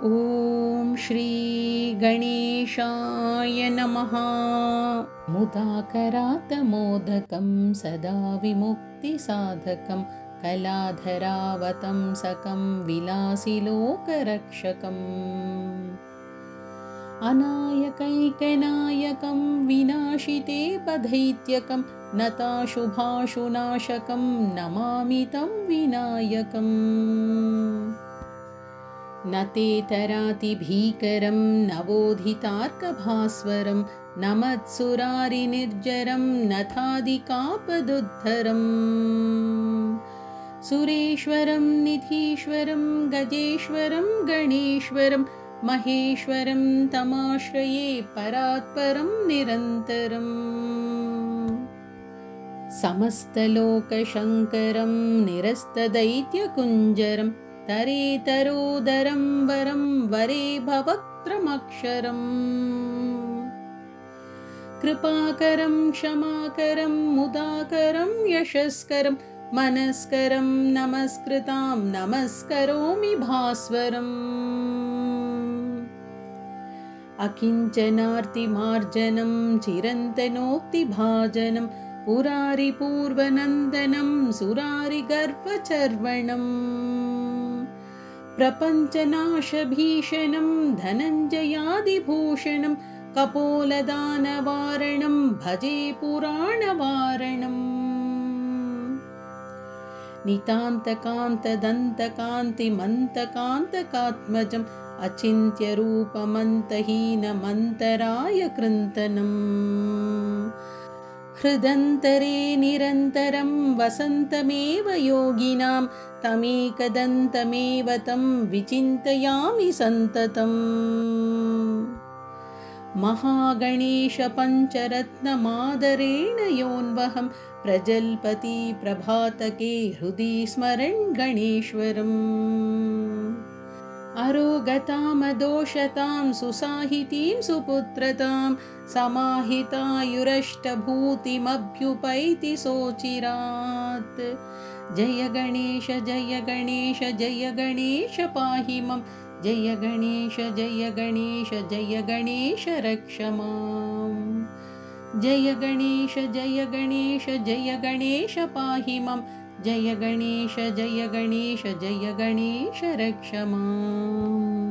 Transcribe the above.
ॐ श्री गणेशाय नमः। मुदाकरातमोदकं सदा विमुक्तिसाधकं कलाधरावतंसकं विलासिलोकरक्षकम् अनायकैकनायकं विनाशिते पदैत्यकं नताशुभाशुनाशकं नमामि तं विनायकम्। न ते तरातिभीकरं नवोदितार्कभास्वरं नमत्सुरारिनिर्जरं नथादिकापदुद्धरम् सुरेश्वरं निधीश्वरं गजेश्वरं गणेश्वरं महेश्वरं तमाश्रये परात्परं निरन्तरम्। समस्तलोकशङ्करं निरस्तदैत्यकुञ्जरं तरेतरोदरं वरं वरे भवक्त्रमक्षरम् कृपाकरं क्षमाकरं मुदाकरं यशस्करं मनस्करं नमस्कृतां नमस्करोमि भास्वरम्। अकिञ्चनार्तिमार्जनं चिरन्तनोक्तिभाजनं पुरारिपूर्वनन्दनं सुरारिगर्वचर्वणम् प्रपञ्चनाशभीषणं धनञ्जयादिभूषणं कपोलदानवारणं भजे पुराणवारणम्। नितान्तकान्तदन्तकान्तिमन्तकान्तकात्मजम् अचिन्त्यरूपमन्तहीनमन्तराय कृन्तनम् हृदन्तरे निरन्तरं वसन्तमेव योगिनां तमेकदन्तमेव तं विचिन्तयामि सन्ततम्। महागणेशपञ्चरत्नमादरेण योऽन्वहं प्रजल्पति प्रभातके हृदि स्मरन् गणेश्वरम्। अरोगतामदोषतां सुसाहितीं सुपुत्रतां समाहितायुरष्टभूतिमभ्युपैति सोचिरात्। जय गणेश जय गणेश जय गणेश पाहि मम जय गणेश जय गणेश जय गणेश रक्ष माम्। जय गणेश जय गणेश जय गणेश पाहि मम जय गणेश जय गणेश जय गणेश रक्ष माम्।